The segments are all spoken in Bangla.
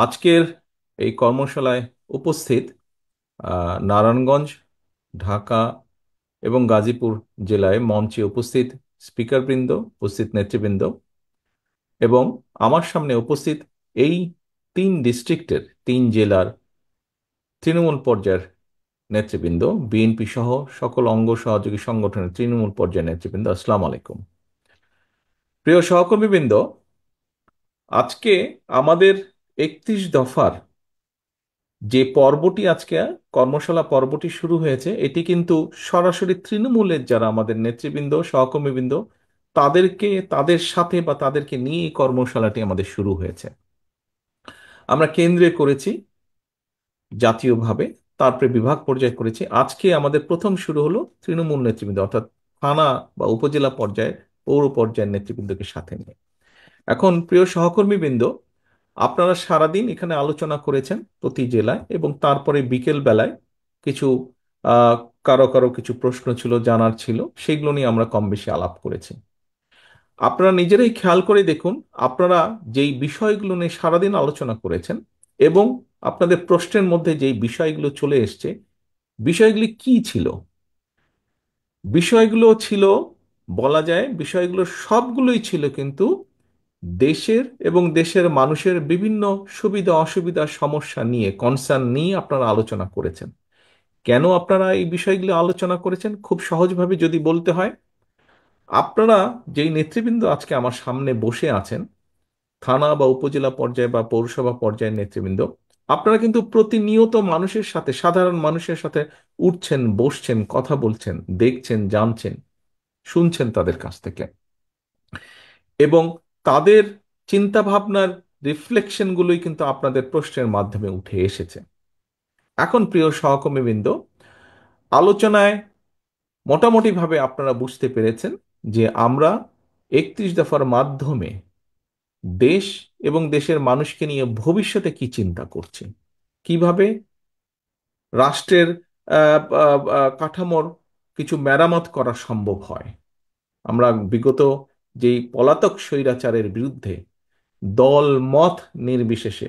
আজকের এই কর্মশালায় উপস্থিত নারায়ণগঞ্জ, ঢাকা এবং গাজীপুর জেলায় মঞ্চে উপস্থিত স্পিকারবৃন্দ, উপস্থিত নেতৃবৃন্দ এবং আমার সামনে উপস্থিত এই তিন ডিস্ট্রিক্টের, তিন জেলার তৃণমূল পর্যায়ের নেতৃবৃন্দ, বিএনপি সহ সকল অঙ্গ সহযোগী সংগঠনের তৃণমূল পর্যায়ের নেতৃবৃন্দ, আসসালামু আলাইকুম। প্রিয় সহকর্মীবৃন্দ, আজকে আমাদের 31 দফার যে পর্বটি আজকে কর্মশালা পর্বটি শুরু হয়েছে, এটি কিন্তু সরাসরি তৃণমূলের যারা আমাদের নেতৃবৃন্দ, সহকর্মীবৃন্দ, তাদের সাথে বা তাদেরকে নিয়ে এই কর্মশালাটি আমাদের শুরু হয়েছে। আমরা কেন্দ্রে করেছি, জাতীয়ভাবে, তারপরে বিভাগ পর্যায়ে করেছি। আজকে আমাদের প্রথম শুরু হলো তৃণমূল নেতৃবৃন্দ, অর্থাৎ থানা বা উপজেলা পর্যায়ে, পৌর পর্যায়ের নেতৃবৃন্দকে সাথে নিয়ে। এখন প্রিয় সহকর্মীবৃন্দ, আপনারা সারাদিন এখানে আলোচনা করেছেন প্রতি জেলায়, এবং তারপরে বিকেল বেলায় কিছু আহ কারো কারো কিছু প্রশ্ন ছিল, জানার ছিল, সেগুলো নিয়ে আমরা কম বেশি আলাপ করেছি। আপনারা নিজেরাই খেয়াল করে দেখুন, আপনারা যেই বিষয়গুলো নিয়ে সারাদিন আলোচনা করেছেন এবং আপনাদের প্রশ্নের মধ্যে যেই বিষয়গুলো চলে এসছে, বিষয়গুলি কি ছিল? বিষয়গুলো ছিল, বলা যায় বিষয়গুলো সবগুলোই ছিল কিন্তু দেশের এবং দেশের মানুষের বিভিন্ন সুবিধা অসুবিধা সমস্যা নিয়ে, কনসার্ন নিয়ে আপনারা আলোচনা করেছেন। কেন আপনারা এই বিষয়গুলো আলোচনা করেছেন? খুব সহজভাবে যদি বলতে হয়, আপনারা যেই নেতৃবৃন্দ আজকে আমার সামনে বসে আছেন, থানা বা উপজেলা পর্যায়ে বা পৌরসভা পর্যায়ের নেতৃবৃন্দ, আপনারা কিন্তু প্রতিনিয়ত মানুষের সাথে, সাধারণ মানুষের সাথে উঠছেন, বসছেন, কথা বলছেন, দেখছেন, জানছেন, শুনছেন তাদের কাছ থেকে, এবং তাদের চিন্তা ভাবনার রিফ্লেকশনগুলোই কিন্তু আপনাদের প্রশ্নের মাধ্যমে উঠে এসেছে। এখন প্রিয় সহকর্মীবৃন্দ, আলোচনায় মোটামুটি ভাবে আপনারা বুঝতে পেরেছেন যে আমরা 31 দফার মাধ্যমে দেশ এবং দেশের মানুষকে নিয়ে ভবিষ্যতে কি চিন্তা করছি, কিভাবে রাষ্ট্রের কাঠামোর কিছু মেরামত করা সম্ভব হয়। আমরা বিগত যেই পলাতক স্বৈরাচারের বিরুদ্ধে দল মত নির্বিশেষে,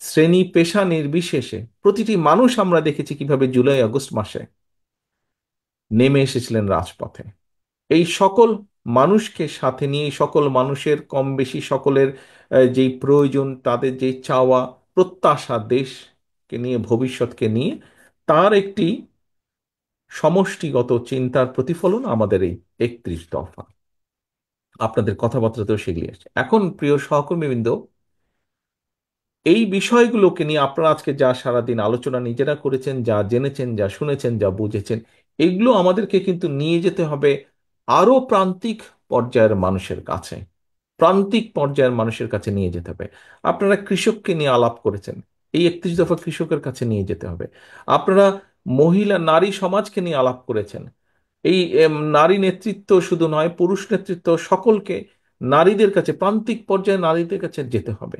শ্রেণী পেশা নির্বিশেষে প্রতিটি মানুষ আমরা দেখেছি কিভাবে জুলাই আগস্ট মাসে নেমে এসেছিলেন রাজপথে। এই সকল মানুষকে সাথে নিয়ে, এই সকল মানুষের কম বেশি সকলের যেই প্রয়োজন, তাদের যেই চাওয়া প্রত্যাশা, দেশকে নিয়ে, ভবিষ্যৎকে নিয়ে, তার একটি সমষ্টিগত চিন্তার প্রতিফলন আমাদের এই 31 দফা। আপনাদের কথাবার্তাতেও সেগুলি আসছে। এখন প্রিয় সহকর্মীবৃন্দ, এই বিষয়গুলোকে নিয়ে আপনারা আজকে যা সারাদিন আলোচনা নিজেরা করেছেন, যা জেনেছেন, যা শুনেছেন, যা বুঝেছেন, এগুলো আমাদেরকে কিন্তু নিয়ে যেতে হবে আরো প্রান্তিক পর্যায়ের মানুষের কাছে, প্রান্তিক পর্যায়ের মানুষের কাছে নিয়ে যেতে হবে। আপনারা কৃষককে নিয়ে আলাপ করেছেন, এই 31 দফা কৃষকের কাছে নিয়ে যেতে হবে। আপনারা মহিলা নারী সমাজকে নিয়ে আলাপ করেছেন, এই নারী নেতৃত্ব শুধু নয়, পুরুষ নেতৃত্ব, সকলকে, নারীদের কাছে, প্রান্তিক পর্যায়ে নারীদের কাছে যেতে হবে।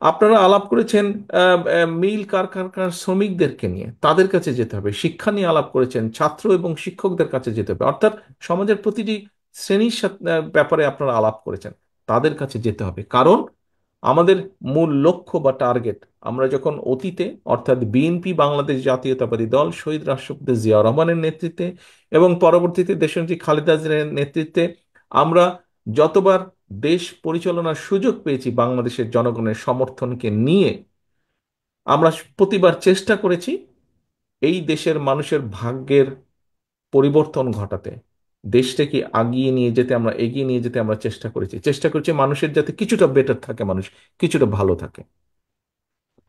আপনারা আলাপ করেছেন মিল কারখানার শ্রমিকদেরকে নিয়ে, তাদের কাছে যেতে হবে। শিক্ষা নিয়ে আলাপ করেছেন, ছাত্র এবং শিক্ষকদের কাছে যেতে হবে, অর্থাৎ সমাজের প্রতিটি শ্রেণীর সাথে ব্যাপারে আপনারা আলাপ করেছেন, তাদের কাছে যেতে হবে। কারণ আমাদের মূল লক্ষ্য বা টার্গেট, আমরা যখন অতীতে, অর্থাৎ বিএনপি বাংলাদেশ জাতীয়তাবাদী দল শহীদ রাষ্ট্রপতি জিয়াউর রহমানের নেতৃত্বে এবং পরবর্তীতে দেশনেত্রী খালেদা জিয়ার নেতৃত্বে আমরা যতবার দেশ পরিচালনার সুযোগ পেয়েছি বাংলাদেশের জনগণের সমর্থনকে নিয়ে, আমরা প্রতিবার চেষ্টা করেছি এই দেশের মানুষের ভাগ্যের পরিবর্তন ঘটাতে, দেশটাকে আগিয়ে নিয়ে যেতে, আমরা এগিয়ে নিয়ে যেতে আমরা চেষ্টা করেছি মানুষের যাতে কিছুটা বেটার থাকে, মানুষ কিছুটা ভালো থাকে।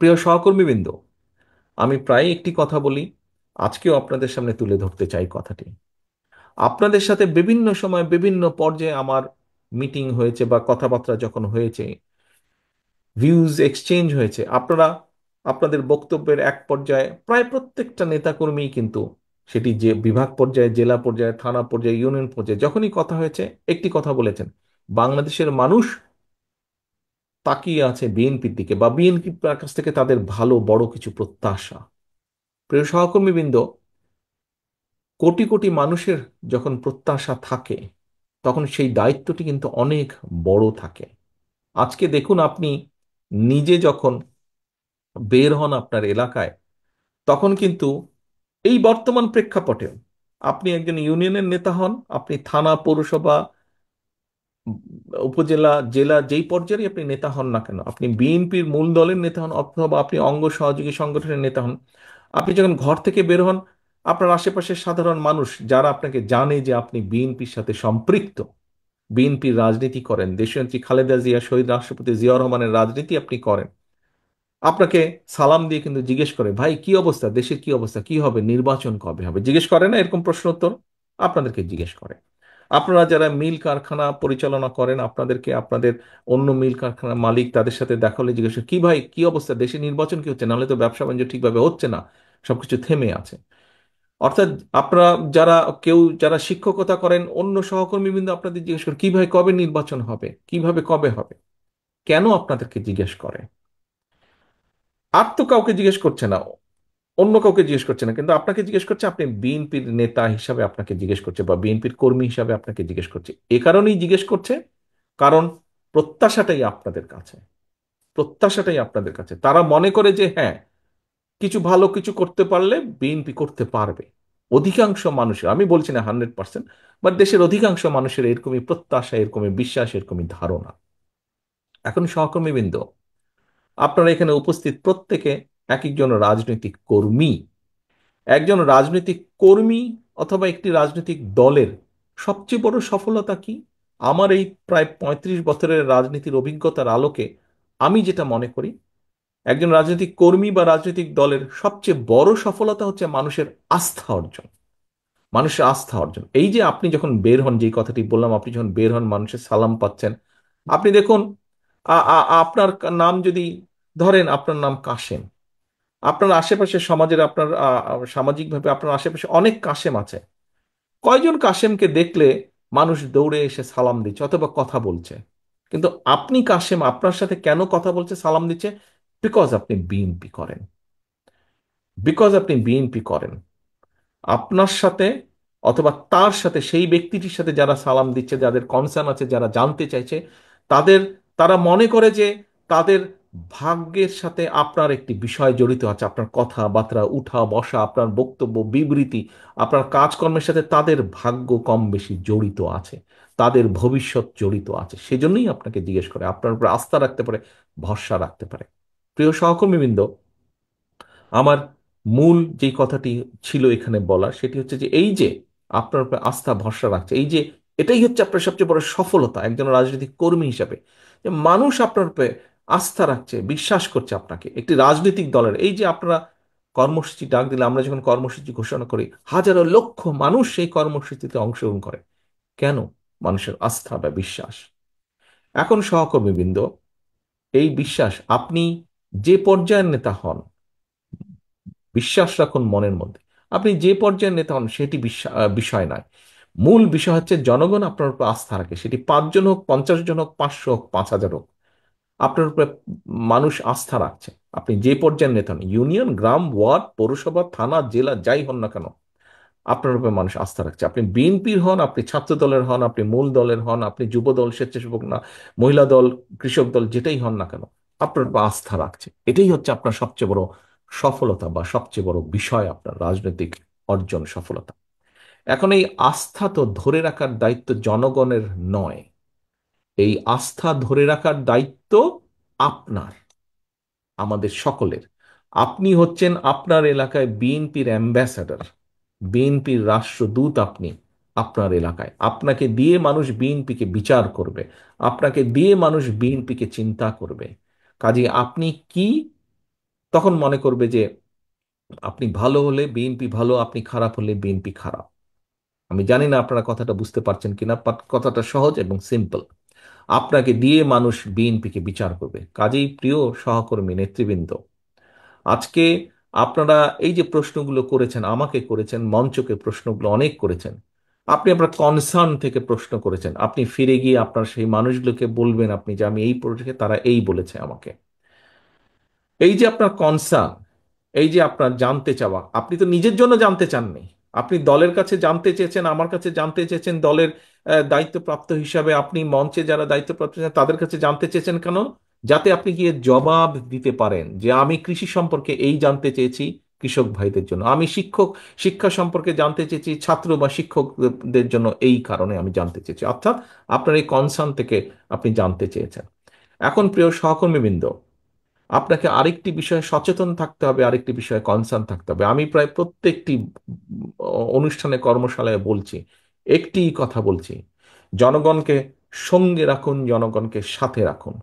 প্রিয় সহকর্মীবৃন্দ, আমি প্রায় একটি কথা বলি, আজকেও আপনাদের সামনে তুলে ধরতে চাই কথাটি। আপনাদের সাথে বিভিন্ন সময় বিভিন্ন পর্যায়ে আমার মিটিং হয়েছে বা কথাবার্তা যখন হয়েছে, ভিউজ এক্সচেঞ্জ হয়েছে, আপনারা আপনাদের বক্তব্যের এক পর্যায়ে প্রায় প্রত্যেকটা নেতাকর্মী কিন্তু, সেটি যে বিভাগ পর্যায়ে, জেলা পর্যায়ে, থানা পর্যায়ে, ইউনিয়ন পর্যায়ে, যখনই কথা হয়েছে একটি কথা বলেছেন, বাংলাদেশের মানুষ তাকিয়ে আছে বিএনপির দিকে, বা বিএনপির কাছ থেকে তাদের ভালো বড় কিছু প্রত্যাশা। প্রিয় সহকর্মীবৃন্দ, কোটি কোটি মানুষের যখন প্রত্যাশা থাকে, তখন সেই দায়িত্বটি কিন্তু অনেক বড় থাকে। আজকে দেখুন, আপনি নিজে যখন বের হন আপনার এলাকায়, তখন কিন্তু এই বর্তমান প্রেক্ষাপটে আপনি একজন ইউনিয়নের নেতা হন, আপনি থানা, পৌরসভা, উপজেলা, জেলা, যেই পর্যায়ে আপনি নেতা হন না কেন, আপনি বিএনপির মূল দলের নেতা হন অথবা আপনি অঙ্গ সহযোগী সংগঠনের নেতা হন, আপনি যখন ঘর থেকে বের হন, আপনার আশেপাশের সাধারণ মানুষ যারা আপনাকে জানে যে আপনি বিএনপির সাথে সম্পৃক্ত, বিএনপির রাজনীতি করেন, দেশনেত্রী খালেদা জিয়া, শহীদ রাষ্ট্রপতি জিয়াউর রহমানের রাজনীতি আপনি করেন, আপনাকে সালাম দিয়ে কিন্তু জিজ্ঞেস করে, ভাই কি অবস্থা, দেশের কি অবস্থা, কি হবে, নির্বাচন কবে হবে, জিজ্ঞেস করে না এরকম প্রশ্ন উত্তর? আপনাদেরকে জিজ্ঞেস করে। আপনারা যারা মিল কারখানা পরিচালনা করেন, আপনাদেরকে আপনাদের অন্য মিল কারখানার মালিক তাদের সাথে দেখা হলে জিজ্ঞেস করে, কি ভাই কি অবস্থা, দেশে নির্বাচন কি হচ্ছে, নাহলে তো ব্যবসা বাণিজ্য ঠিকভাবে হচ্ছে না, সবকিছু থেমে আছে। অর্থাৎ আপনারা যারা, কেউ যারা শিক্ষকতা করেন, অন্য সহকর্মীবৃন্দ আপনাদের জিজ্ঞেস করে, কি ভাই কবে নির্বাচন হবে, কিভাবে কবে হবে। কেন আপনাদেরকে জিজ্ঞেস করে? আর তো কাউকে জিজ্ঞেস করছে না, অন্য কাউকে জিজ্ঞেস করছে না, কিন্তু আপনাকে জিজ্ঞেস করছে, আপনি বিএনপির নেতা হিসাবে আপনাকে জিজ্ঞেস করছে, বা বিএনপির কর্মী হিসাবে আপনাকে জিজ্ঞেস করছে। এ কারণেই জিজ্ঞেস করছে, কারণ প্রত্যাশাটাই আপনাদের কাছে, প্রত্যাশাটাই আপনাদের কাছে, তারা মনে করে যে হ্যাঁ, কিছু ভালো কিছু করতে পারলে বিএনপি করতে পারবে। অধিকাংশ মানুষের, আমি বলছি না 100%, বাট দেশের অধিকাংশ মানুষের এরকমই প্রত্যাশা, এরকমই বিশ্বাস, এরকমই ধারণা। এখন সহকর্মীবৃন্দ, আপনারা এখানে উপস্থিত প্রত্যেকে এক একজন রাজনৈতিক কর্মী। একজন রাজনৈতিক কর্মী অথবা একটি রাজনৈতিক দলের সবচেয়ে বড় সফলতা কি? আমার এই প্রায় 35 বছরের রাজনীতির অভিজ্ঞতার আলোকে আমি যেটা মনে করি, একজন রাজনৈতিক কর্মী বা রাজনৈতিক দলের সবচেয়ে বড় সফলতা হচ্ছে মানুষের আস্থা অর্জন। মানুষের আস্থা অর্জন, এই যে আপনি যখন বের হন, যেই কথাটি বললাম, আপনি যখন বের হন মানুষের সালাম পাচ্ছেন, আপনি দেখুন, আপনার নাম যদি ধরেন, আপনার নাম কাশেম, আপনার আশেপাশে সমাজের, আপনার সামাজিকভাবে আপনার আশেপাশে অনেক কাশেম আছে, কয়জন কাশেমকে দেখলে মানুষ দৌড়ে এসে সালাম দিচ্ছে অথবা কথা বলছে? কিন্তু আপনি কাশেম, আপনার সাথে কেন কথা বলছে, সালাম দিচ্ছে? বিকজ আপনি বিএনপি করেন, বিকজ আপনি বিএনপি করেন। আপনার সাথে অথবা তার সাথে, সেই ব্যক্তিটির সাথে যারা সালাম দিচ্ছে, যাদের কনসার্ন আছে, যারা জানতে চাইছে, তাদের, তারা মনে করে যে তাদের ভাগ্যের সাথে আপনার একটি বিষয় জড়িত আছে, আপনার কথাবার্তা, উঠা বসা, আপনার বক্তব্য, বিবৃতি, আপনার কাজকর্মের সাথে তাদের ভাগ্য কম বেশি জড়িত আছে, তাদের ভবিষ্যৎ জড়িত আছে। সেজন্যই আপনাকে জিজ্ঞেস করে, আপনার উপর আস্থা রাখতে পারে, ভরসা রাখতে পারে। প্রিয় সহকর্মীবৃন্দ, আমার মূল যে কথাটি ছিল এখানে বলার, সেটি হচ্ছে যে এই যে আপনার উপর আস্থা ভরসা রাখছে, এই যে এটাই হচ্ছে আপনার সবচেয়ে বড় সফলতা একজন রাজনৈতিক কর্মী হিসাবে, যে মানুষ আপনার উপরে আস্থা রাখছে, বিশ্বাস করছে আপনাকে, একটি রাজনৈতিক দলের। এই যে আপনারা কর্মসূচি ডাক দিলে, আমরা যখন কর্মসূচি ঘোষণা করি, হাজারো লক্ষ মানুষ সেই কর্মসূচিতে অংশগ্রহণ করে। কেন? মানুষের আস্থা বা বিশ্বাস। এখন সহকর্মীবৃন্দ, এই বিশ্বাস, আপনি যে পর্যায়ের নেতা হন, বিশ্বাস রাখুন মনের মধ্যে, আপনি যে পর্যায়ের নেতা হন সেটি বিষয় নয়। মূল বিষয় হচ্ছে জনগণ আপনার উপর আস্থা রাখে, সেটি 5 জন হোক, 50 জন হোক, 500 হোক, 5,000 হোক, আপনার উপরে মানুষ আস্থা রাখছে। আপনি যে পর্যায়ের নেতা হন, ইউনিয়ন, গ্রাম, ওয়ার্ড, পৌরসভা, থানা, জেলা, যাই হন না কেন, আপনার উপরে মানুষ আস্থা রাখছে। আপনি বিএনপির হন, আপনি ছাত্র দলের হন, আপনি মূল দলের হন, আপনি যুব দল, স্বেচ্ছাসেবক না, মহিলা দল, কৃষক দল, যেটাই হন না কেন, আপনার উপর আস্থা রাখছে। এটাই হচ্ছে আপনার সবচেয়ে বড় সফলতা বা সবচেয়ে বড় বিষয়, আপনার রাজনৈতিক অর্জন, সফলতা। এখন এই আস্থা তো ধরে রাখার দায়িত্ব জনগণের নয়, এই আস্থা ধরে রাখার দায়িত্ব আপনার, আমাদের সকলের। আপনি হচ্ছেন আপনার এলাকায় বিএনপির অ্যাম্বাসাডর, বিএনপির রাষ্ট্রদূত। আপনি আপনার এলাকায়, আপনাকে দিয়ে মানুষ বিএনপিকে বিচার করবে, আপনাকে দিয়ে মানুষ বিএনপিকে চিন্তা করবে। কাজে আপনি কি তখন মনে করবে যে আপনি ভালো হলে বিএনপি ভালো, আপনি খারাপ হলে বিএনপি খারাপ। আমি জানি না আপনারা কথাটা বুঝতে পারছেন কিনা, বাট কথাটা সহজ এবং সিম্পল। আপনাকে দিয়ে মানুষ বিএনপিকে বিচার করবে। কাজেই প্রিয় সহকর্মী নেতৃবৃন্দ, আজকে আপনারা এই যে প্রশ্নগুলো করেছেন, আমাকে করেছেন, মঞ্চকে প্রশ্নগুলো অনেক করেছেন, আপনি আপনার কনসার্ন থেকে প্রশ্ন করেছেন, আপনি ফিরে গিয়ে আপনার সেই মানুষগুলোকে বলবেন, আপনি যে আমি এই প্রজেক্টে, তারা এই বলেছে আমাকে। এই যে আপনার কনসার্ন, এই যে আপনার জানতে চাওয়া, আপনি তো নিজের জন্য জানতে চাননি, আপনি দলের কাছে জানতে চেয়েছেন, আমার কাছে জানতে চেয়েছেন, দলের দায়িত্বপ্রাপ্ত হিসাবে আপনি মঞ্চে যারা দায়িত্বপ্রাপ্ত আছেন তাদের কাছে জানতে চেয়েছেন। কেন? যাতে আপনি গিয়ে জবাব দিতে পারেন যে আমি কৃষি সম্পর্কে এই জানতে চেয়েছি কৃষক ভাইদের জন্য, আমি শিক্ষা সম্পর্কে জানতে চেয়েছি ছাত্র বা শিক্ষকদের জন্য এই কারণে আমি জানতে চেয়েছি, অর্থাৎ আপনার এই কনসার্ন থেকে আপনি জানতে চেয়েছেন। এখন প্রিয় সহকর্মীবৃন্দ, আপনাকে আরেকটি বিষয়ে সচেতন থাকতে হবে, আরেকটি বিষয়ে কনসার্ন থাকতে হবে। আমি প্রায় প্রত্যেকটি অনুষ্ঠানে কর্মশালায় বলছি, একটি কথা বলছি: জনগণকে সঙ্গে রাখুন, জনগণকে সাথে রাখুন।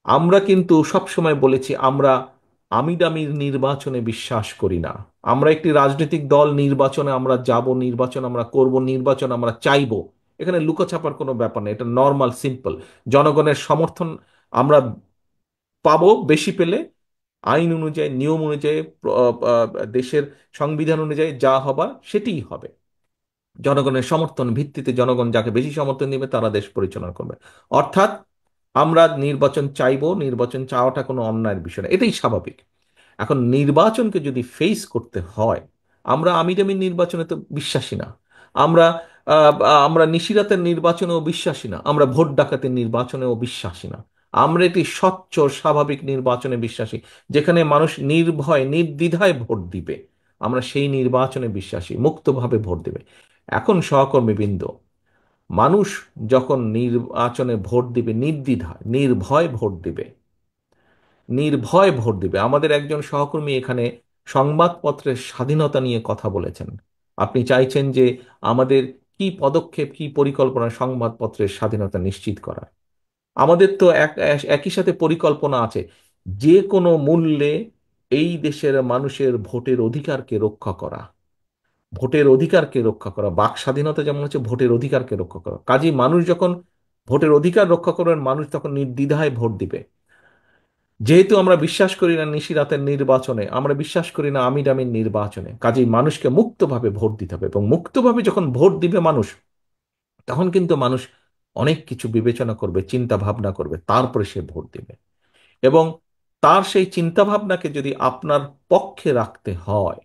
আমরা কিন্তু সবসময় বলেছি আমরা আমিডামির নির্বাচনে বিশ্বাস করি না। আমরা একটি রাজনৈতিক দল নির্বাচনে আমরা যাব, নির্বাচন আমরা করব, নির্বাচন আমরা চাইব, এখানে লুকোছাপার কোনো ব্যাপার নেই, এটা নর্মাল সিম্পল। জনগণের সমর্থন আমরা পাবো, বেশি পেলে আইন অনুযায়ী, নিয়ম অনুযায়ী, দেশের সংবিধান অনুযায়ী যা হবার সেটিই হবে। জনগণের সমর্থন ভিত্তিতে জনগণ যাকে বেশি সমর্থন দিবে তারা দেশ পরিচালনা করবে। অর্থাৎ আমরা নির্বাচন চাইবো, নির্বাচন চাওয়াটা কোনো অন্যায়ের বিষয় না, এটাই স্বাভাবিক। এখন নির্বাচনকে যদি ফেস করতে হয়, আমরা আমিডামি নির্বাচনে তো বিশ্বাসী না। আমরা আহ, আমরা নিশিরাতের নির্বাচনেও বিশ্বাসী না, আমরা ভোট ডাকাতের নির্বাচনেও বিশ্বাসী না। আমরা একটি স্বচ্ছ স্বাভাবিক নির্বাচনে বিশ্বাসী, যেখানে মানুষ নির্ভয় নির্দ্বিধায় ভোট দিবে। আমরা সেই নির্বাচনে বিশ্বাসী, মুক্তভাবে ভোট দেবে। এখন সহকর্মীবৃন্দ, মানুষ যখন নির্বাচনে ভোট দিবে নির্দ্বিধায় নির্ভয় ভোট দিবে, নির্ভয় ভোট দিবে। আমাদের একজন সহকর্মী এখানে সংবাদপত্রের স্বাধীনতা নিয়ে কথা বলেছেন। আপনি চাইছেন যে আমাদের কি পদক্ষেপ, কি পরিকল্পনা সংবাদপত্রের স্বাধীনতা নিশ্চিত করার। আমাদের তো একই সাথে পরিকল্পনা আছে যে কোনো মূল্যে এই দেশের মানুষের ভোটের অধিকারকে রক্ষা করা। ভোটের অধিকারকে রক্ষা করা, বাক স্বাধীনতা যেমন হচ্ছে ভোটের অধিকারকে রক্ষা করা। কাজেই মানুষ যখন ভোটের অধিকার রক্ষা করবেন, মানুষ তখন নির্দ্বিধায় ভোট দিবে। যেহেতু আমরা বিশ্বাস করি না নিশিরাতের নির্বাচনে, আমরা বিশ্বাস করি না আমিডামির নির্বাচনে, কাজেই মানুষকে মুক্তভাবে ভোট দিতে হবে। এবং মুক্তভাবে যখন ভোট দিবে মানুষ, তখন কিন্তু মানুষ অনেক কিছু বিবেচনা করবে, চিন্তা ভাবনা করবে, তারপরে সে ভোট দিবে। এবং তার সেই চিন্তা ভাবনাকে যদি আপনার পক্ষে রাখতে হয়,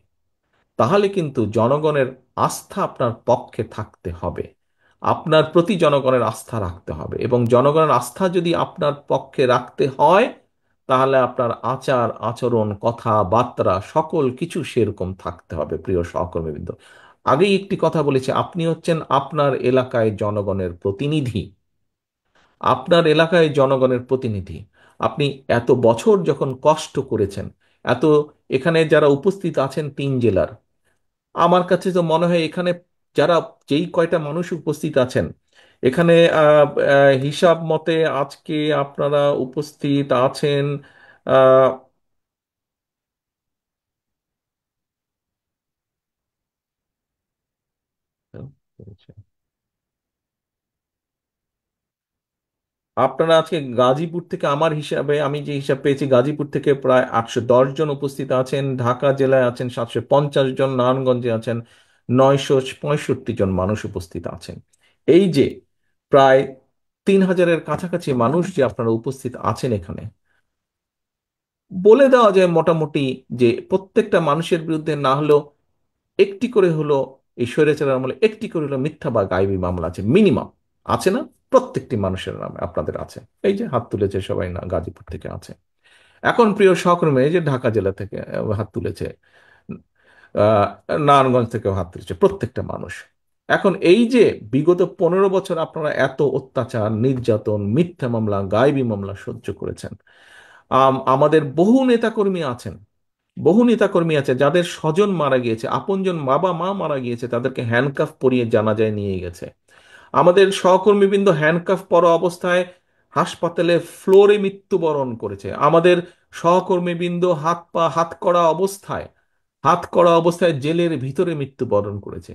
তাহলে কিন্তু জনগণের আস্থা আপনার পক্ষে থাকতে হবে। আপনার প্রতি জনগণের আস্থা রাখতে হবে, এবং জনগণের আস্থা যদি আপনার পক্ষে রাখতে হয়, তাহলে আপনার আচার আচরণ কথাবার্তা সকল কিছু সেরকম থাকতে হবে। প্রিয় সহকর্মীবৃন্দ, আগেই একটি কথা বলেছি, আপনি হচ্ছেন আপনার এলাকায় জনগণের প্রতিনিধি। আপনার এলাকায় জনগণের প্রতিনিধি। আপনি এত বছর যখন কষ্ট করেছেন, এত, এখানে যারা উপস্থিত আছেন 3 জেলার, আমার কাছে তো মনে হয় এখানে যারা, যেই কয়টা মানুষ উপস্থিত আছেন এখানে, আহ, হিসাব মতে আজকে আপনারা উপস্থিত আছেন আহ, আপনারা আজকে গাজীপুর থেকে, আমার হিসাবে আমি যে হিসাব পেয়েছি, গাজীপুর থেকে প্রায় 810 জন উপস্থিত আছেন, ঢাকা জেলায় আছেন 750 জন, নারায়ণগঞ্জে আছেন 965 জন মানুষ উপস্থিত আছেন। এই যে প্রায় 3000-এর কাছাকাছি মানুষ যে আপনারা উপস্থিত আছেন এখানে, বলে দেওয়া যায় মোটামুটি যে প্রত্যেকটা মানুষের বিরুদ্ধে না হলেও একটি করে হলো, এই স্বৈরাচারের আমলে একটি করে হলো মিথ্যা বা গায়েবী মামলা আছে, মিনিমাম। আছে না? প্রত্যেকটি মানুষের নামে আপনাদের আছে। এই যে হাত তুলেছে সবাই, না গাজীপুর থেকে আছে। এখন প্রিয় সহকর্মী, এই যে ঢাকা জেলা থেকে হাত তুলেছে, আহ নারায়ণগঞ্জ থেকেও হাত তুলেছে, প্রত্যেকটা মানুষ। এখন এই যে বিগত 15 বছর আপনারা এত অত্যাচার, নির্যাতন, মিথ্যা মামলা, গায়েবী মামলা সহ্য করেছেন। আমাদের বহু নেতাকর্মী আছেন, বহু নেতাকর্মী আছে যাদের স্বজন মারা গিয়েছে, আপনজন বাবা মা মারা গিয়েছে, তাদেরকে হ্যান্ডকাফ পরিয়ে জানাজায় নিয়ে গেছে। আমাদের সহকর্মীবৃন্দ হ্যান্ডকাফ পরা অবস্থায় হাসপাতালে ফ্লোরে মৃত্যুবরণ করেছে। আমাদের সহকর্মীবৃন্দ হাত করা অবস্থায় জেলের ভিতরে মৃত্যুবরণ করেছে।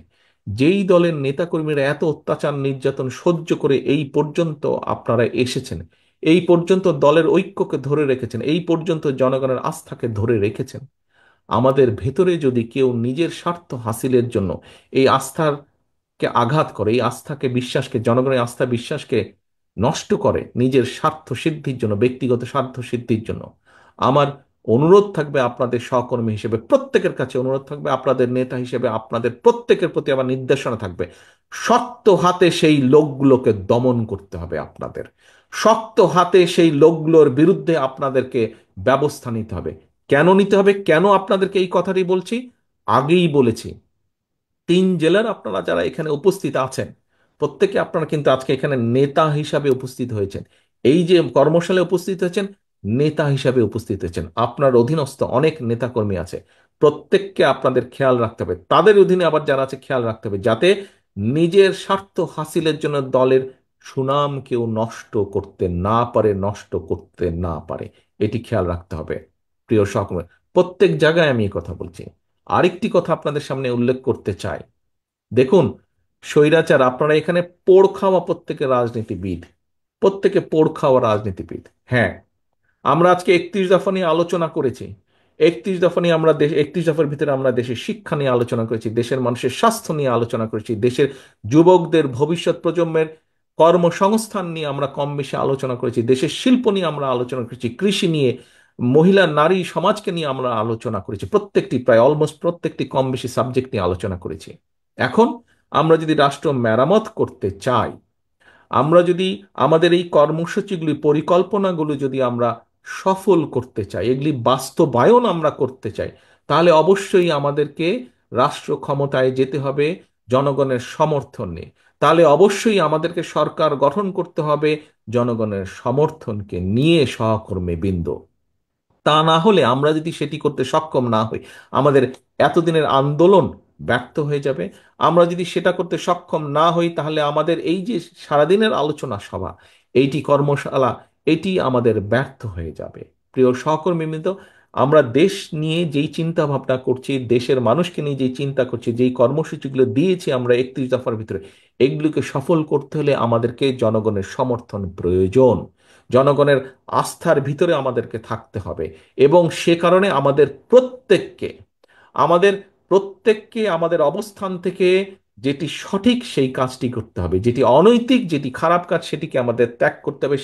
যেই দলের নেতাকর্মীরা এত অত্যাচার নির্যাতন সহ্য করে এই পর্যন্ত আপনারা এসেছেন, এই পর্যন্ত দলের ঐক্যকে ধরে রেখেছেন, এই পর্যন্ত জনগণের আস্থাকে ধরে রেখেছেন, আমাদের ভেতরে যদি কেউ নিজের স্বার্থ হাসিলের জন্য এই আস্থার কে আঘাত করে, এই আস্থাকে, বিশ্বাসকে, জনগণের আস্থা বিশ্বাসকে নষ্ট করে নিজের স্বার্থ সিদ্ধির জন্য, ব্যক্তিগত স্বার্থ সিদ্ধির জন্য, আমার অনুরোধ থাকবে আপনাদের সহকর্মী হিসেবে, প্রত্যেকের কাছে অনুরোধ থাকবে, আপনাদের নেতা হিসেবে আপনাদের প্রত্যেকের প্রতি আমার নির্দেশনা থাকবে, শক্ত হাতে সেই লোকগুলোকে দমন করতে হবে আপনাদের। শক্ত হাতে সেই লোকগুলোর বিরুদ্ধে আপনাদেরকে ব্যবস্থা নিতে হবে। কেন নিতে হবে, কেন আপনাদেরকে এই কথাটি বলছি? আগেই বলেছি, 3 জেলার আপনারা যারা এখানে উপস্থিত আছেন, প্রত্যেকে আপনারা কিন্তু আজকে এখানে নেতা হিসাবে উপস্থিত হয়েছেন। এই যে কর্মশালায় উপস্থিত হয়েছেন, নেতা হিসাবে উপস্থিত হয়েছেন। আপনার অধীনস্থ অনেক নেতাকর্মী আছে, প্রত্যেককে আপনাদের খেয়াল রাখতে হবে। তাদের অধীনে আবার যারা আছে, খেয়াল রাখতে হবে যাতে নিজের স্বার্থ হাসিলের জন্য দলের সুনাম কেউ নষ্ট করতে না পারে, নষ্ট করতে না পারে। এটি খেয়াল রাখতে হবে প্রিয় সহকর্মী। প্রত্যেক জায়গায় আমি এই কথা বলছি। আরেকটি কথা আপনাদের সামনে উল্লেখ করতে চাই। দেখুন, স্বৈরাচার, আপনারা এখানে পোড় খাওয়া প্রত্যেকে রাজনীতিবিদ, প্রত্যেকে পোড় খাওয়া রাজনীতিবিদ। হ্যাঁ, আমরা আজকে 31 দফা নিয়ে আলোচনা করেছি। 31 দফা নিয়ে আমরা 31 দফার ভিতরে আমরা দেশের শিক্ষা নিয়ে আলোচনা করেছি, দেশের মানুষের স্বাস্থ্য নিয়ে আলোচনা করেছি, দেশের যুবকদের ভবিষ্যৎ প্রজন্মের কর্মসংস্থান নিয়ে আমরা কম বেশি আলোচনা করেছি, দেশের শিল্প নিয়ে আমরা আলোচনা করেছি, কৃষি নিয়ে, মহিলা নারী সমাজকে নিয়ে আমরা আলোচনা করেছি। প্রত্যেকটি, প্রায় অলমোস্ট প্রত্যেকটি কম বেশি সাবজেক্ট নিয়ে আলোচনা করেছি। এখন আমরা যদি রাষ্ট্র মেরামত করতে চাই, আমরা যদি আমাদের এই কর্মসূচিগুলি, পরিকল্পনাগুলো যদি আমরা সফল করতে চাই, এগুলি বাস্তবায়ন আমরা করতে চাই, তাহলে অবশ্যই আমাদেরকে রাষ্ট্র ক্ষমতায় যেতে হবে জনগণের সমর্থন নিয়ে। তাহলে অবশ্যই আমাদেরকে সরকার গঠন করতে হবে জনগণের সমর্থনকে নিয়ে, সহকর্মী বৃন্দ। তা না হলে, আমরা যদি সেটি করতে সক্ষম না হই, আমাদের এতদিনের আন্দোলন ব্যর্থ হয়ে যাবে। আমরা যদি সেটা করতে সক্ষম না হই, তাহলে আমাদের এই যে সারাদিনের আলোচনা সভা, এইটি কর্মশালা, এটি আমাদের ব্যর্থ হয়ে যাবে। প্রিয় সহকর্মীবৃন্দ, আমরা দেশ নিয়ে যেই চিন্তা ভাবনা করছি, দেশের মানুষকে নিয়ে যেই চিন্তা করছি, যেই কর্মসূচিগুলো দিয়েছি আমরা 31 দফার ভিতরে, এগুলোকে সফল করতে হলে আমাদেরকে জনগণের সমর্থন প্রয়োজন। জনগণের আস্থার ভিতরে আমাদেরকে থাকতে হবে। এবং সে কারণে আমাদের প্রত্যেককে আমাদের অবস্থান থেকে যেটি সঠিক সেই কাজটি করতে হবে, যেটি অনৈতিক, যেটি খারাপ কাজ, সেটিকে আমাদের ত্যাগ করতে হবে,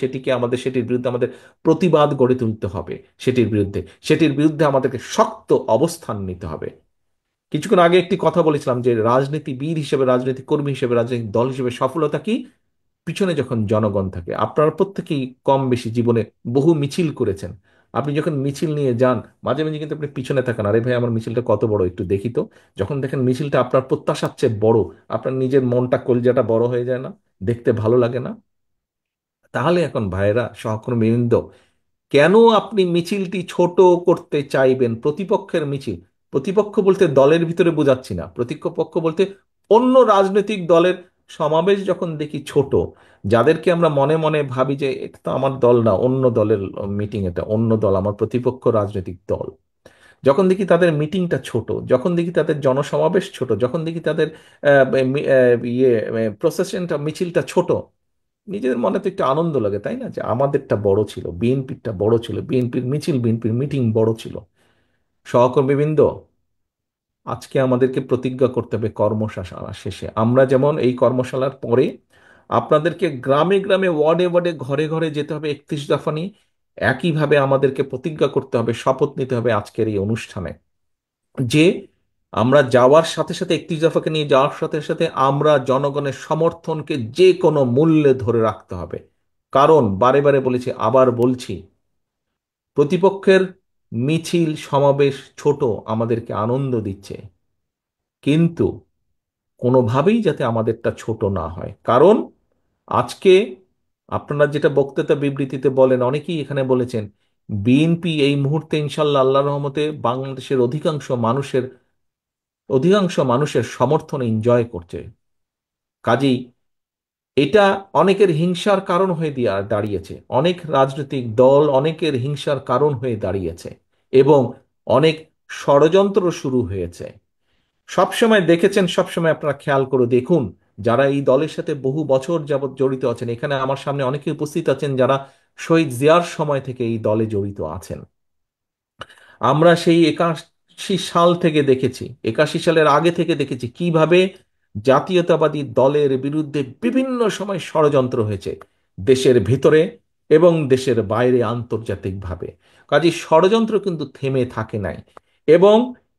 সেটির বিরুদ্ধে আমাদের প্রতিবাদ গড়ে তুলতে হবে। সেটির বিরুদ্ধে আমাদেরকে শক্ত অবস্থান নিতে হবে। কিছুক্ষণ আগে একটি কথা বলেছিলাম যে রাজনীতিবিদ হিসেবে, রাজনীতি কর্মী হিসেবে, রাজনৈতিক দল হিসেবে সফলতা কি? পিছনে যখন জনগণ থাকে। আপনারা প্রত্যেকেই কম বেশি জীবনে বহু মিছিল করেছেন। আপনি যখন মিছিল নিয়ে যান, মাঝে মাঝে কিন্তু আপনি পিছনে থাকেন, আরে ভাই আমার মিছিলটা কত বড়, একটু দেখি তো। যখন দেখেন মিছিলটা আপনার প্রত্যাশার চেয়ে বড়, আপনার নিজের মনটা, কলিজাটা বড় হয়ে যায় না? দেখতে ভালো লাগে না? তাহলে এখন ভাইয়েরা, সহকর্মীবৃন্দ, কেন আপনি মিছিলটি ছোট করতে চাইবেন? প্রতিপক্ষের মিছিল, প্রতিপক্ষ বলতে দলের ভিতরে বোঝাচ্ছি না, প্রতিপক্ষ বলতে অন্য রাজনৈতিক দলের সমাবেশ যখন দেখি ছোট, যাদেরকে আমরা মনে মনে ভাবি যে এটা তো আমার দল না, অন্য দলের মিটিং, এটা অন্য দল, আমার প্রতিপক্ষ রাজনৈতিক দল, যখন দেখি তাদের মিটিংটা ছোট, যখন দেখি তাদের জনসমাবেশ ছোট, যখন দেখি তাদের প্রসেশনটা, মিছিলটা ছোট, নিজেদের মনে তো একটু আনন্দ লাগে, তাই না? যে আমাদেরটা বড় ছিল, বিএনপিরটা বড় ছিল, বিএনপির মিছিল, বিএনপির মিটিং বড় ছিল। সহকর্মীবৃন্দ, আজকে আমাদেরকে প্রতিজ্ঞা করতে হবে কর্মশালা শেষে, আমরা যেমন এই কর্মশালার পরে আপনাদেরকে গ্রামে গ্রামে, ওয়ার্ডে ওয়ার্ডে, ঘরে ঘরে যেতে হবে 31 দফা নিয়ে। একইভাবে আমাদেরকে প্রতিজ্ঞা করতে হবে, শপথ নিতে হবে আজকের এই অনুষ্ঠানে, যে আমরা যাওয়ার সাথে সাথে, 31 দফাকে নিয়ে যাওয়ার সাথে সাথে আমরা জনগণের সমর্থনকে যে কোনো মূল্যে ধরে রাখতে হবে। কারণ বারে বারে বলেছি, আবার বলছি, প্রতিপক্ষের মিছিল সমাবেশ ছোট, আমাদেরকে আনন্দ দিচ্ছে, কিন্তু কোনোভাবেই যাতে আমাদেরটা ছোট না হয়। কারণ আজকে আপনারা যেটা বক্তৃতা বিবৃতিতে বলেন, অনেকেই এখানে বলেছেন, বিএনপি এই মুহূর্তে ইনশাল্লাহ আল্লাহর রহমতে বাংলাদেশের অধিকাংশ মানুষের সমর্থন এনজয় করছে। কাজেই এটা অনেকের হিংসার কারণ হয়ে দাঁড়িয়েছে, অনেক রাজনৈতিক দল অনেকের হিংসার কারণ হয়ে দাঁড়িয়েছে, এবং অনেক ষড়যন্ত্র শুরু হয়েছে। সবসময় দেখেছেন, সবসময় আপনারা খেয়াল করে দেখুন, যারা এই দলের সাথে বহু বছর যাবৎ জড়িত আছেন, এখানে আমার সামনে অনেকে উপস্থিত আছেন যারা শহীদ জিয়ার সময় থেকে এই দলে জড়িত আছেন। আমরা সেই 81 সাল থেকে দেখেছি, 81 সালের আগে থেকে দেখেছি কিভাবে জাতীয়তাবাদী দলের বিরুদ্ধে বিভিন্ন সময় ষড়যন্ত্র হয়েছে, দেশের ভিতরে এবং দেশের বাইরে, আন্তর্জাতিকভাবে। কাজে ষড়যন্ত্র কিন্তু থেমে থাকে নাই। এবং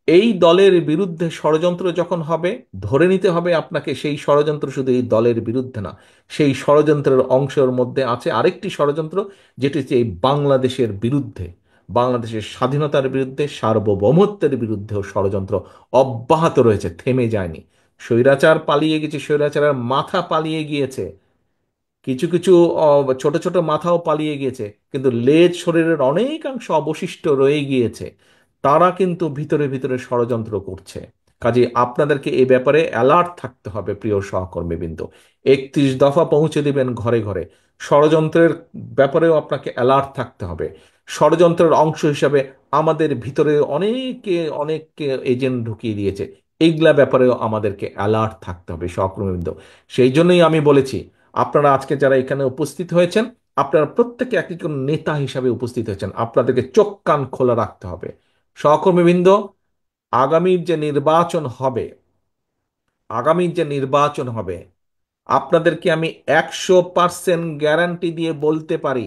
এই দলের বিরুদ্ধে ষড়যন্ত্র যখন হবে, ধরে নিতে হবে আপনাকে সেই ষড়যন্ত্র শুধু এই দলের বিরুদ্ধে না, সেই ষড়যন্ত্রের অংশের মধ্যে আছে আরেকটি ষড়যন্ত্র, যেটি হচ্ছে এই বাংলাদেশের বিরুদ্ধে, বাংলাদেশের স্বাধীনতার বিরুদ্ধে, সার্বভৌমত্বের বিরুদ্ধেও ষড়যন্ত্র অব্যাহত রয়েছে, থেমে যায়নি। স্বৈরাচার পালিয়ে গেছে, স্বৈরাচারের মাথা পালিয়ে গিয়েছে, কিছু কিছু ছোট ছোট মাথাও পালিয়ে গিয়েছে, কিন্তু লেজ শরীরের অনেকাংশ অবশিষ্ট রয়ে গিয়েছে। তারা কিন্তু ভিতরে ভিতরে ষড়যন্ত্র করছে। কাজে আপনাদেরকে এই ব্যাপারে অ্যালার্ট থাকতে হবে প্রিয় সহকর্মীবৃন্দ। 31 দফা পৌঁছে দিবেন ঘরে ঘরে। ষড়যন্ত্রের ব্যাপারেও আপনাকে অ্যালার্ট থাকতে হবে। ষড়যন্ত্রের অংশ হিসাবে আমাদের ভিতরে অনেকে অনেককে এজেন্ট ঢুকিয়ে দিয়েছে, এইগুলা ব্যাপারেও আমাদেরকে অ্যালার্ট থাকতে হবে সহকর্মীবৃন্দ। সেই জন্যই আমি বলেছি, আপনারা আজকে যারা এখানে উপস্থিত হয়েছেন, আপনারা প্রত্যেকে এক একজন নেতা হিসাবে উপস্থিত হয়েছেন, আপনাদেরকে চোখ কান খোলা রাখতে হবে সহকর্মীবৃন্দ। আগামীর যে নির্বাচন হবে, আগামীর যে নির্বাচন হবে, আপনাদেরকে আমি 100% গ্যারান্টি দিয়ে বলতে পারি,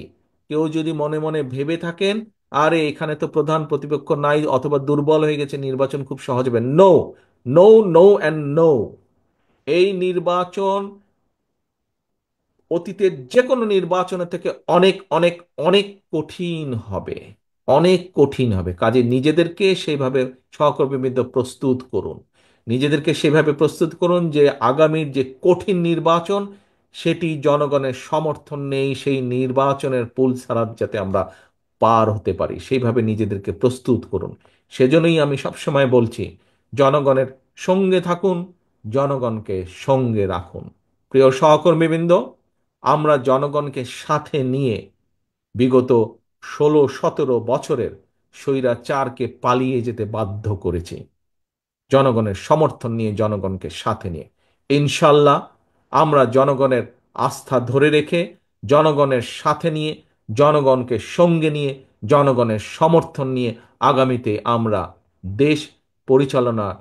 কেউ যদি মনে মনে ভেবে থাকেন আরে এখানে তো প্রধান প্রতিপক্ষ নাই অথবা দুর্বল হয়ে গেছে, নির্বাচন খুব সহজ হবে, no, no, no and no. এই নির্বাচন অতীতের যে কোনো নির্বাচনের থেকে অনেক অনেক অনেক কঠিন হবে, অনেক কঠিন হবে। কাজে নিজেদেরকে সেইভাবে সহকর্মীবৃন্দ প্রস্তুত করুন, নিজেদেরকে সেভাবে প্রস্তুত করুন যে আগামীর যে কঠিন নির্বাচন, সেটি জনগণের সমর্থন নেই, সেই নির্বাচনের পুল ছাড়া যাতে আমরা পার হতে পারি, সেইভাবে নিজেদেরকে প্রস্তুত করুন। সেজন্যই আমি সবসময় বলছি, জনগণের সঙ্গে থাকুন, জনগণকে সঙ্গে রাখুন। প্রিয় সহকর্মীবৃন্দ, আমরা জনগণকে সাথে নিয়ে বিগত 16-17 বছরের স্বৈরাচারকে পালিয়ে যেতে বাধ্য করেছি, জনগণের সমর্থন নিয়ে, জনগণকে সাথে নিয়ে। ইনশাল্লাহ আমরা জনগণের আস্থা ধরে রেখে, জনগণের সাথে নিয়ে, জনগণকে সঙ্গে নিয়ে, জনগণের সমর্থন নিয়ে আগামীতে আমরা দেশ পরিচালনার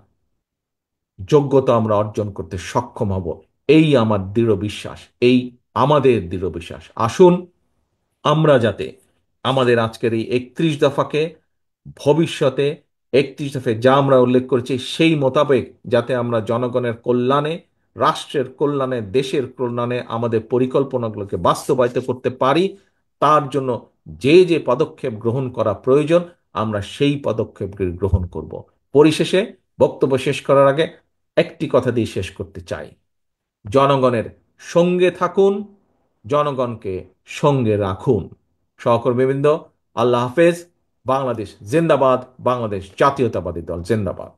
যোগ্যতা আমরা অর্জন করতে সক্ষম হব। এই আমার দৃঢ় বিশ্বাস, এই আমাদের দৃঢ় বিশ্বাস। আসুন আমরা যাতে আমাদের আজকের এই 31 দফাকে ভবিষ্যতে 31 দফায় যা আমরা উল্লেখ করেছি সেই মোতাবেক যাতে আমরা জনগণের কল্যাণে, রাষ্ট্রের কল্যাণে, দেশের কল্যাণে আমাদের পরিকল্পনাগুলোকে বাস্তবায়িত করতে পারি, তার জন্য যে যে পদক্ষেপ গ্রহণ করা প্রয়োজন আমরা সেই পদক্ষেপগুলি গ্রহণ করব। পরিশেষে বক্তব্য শেষ করার আগে একটি কথা দিয়ে শেষ করতে চাই, জনগণের সঙ্গে থাকুন, জনগণকে সঙ্গে রাখুন। সহকর্মীবৃন্দ, আল্লাহ হাফেজ। বাংলাদেশ জিন্দাবাদ, বাংলাদেশ জাতীয়তাবাদী দল জিন্দাবাদ।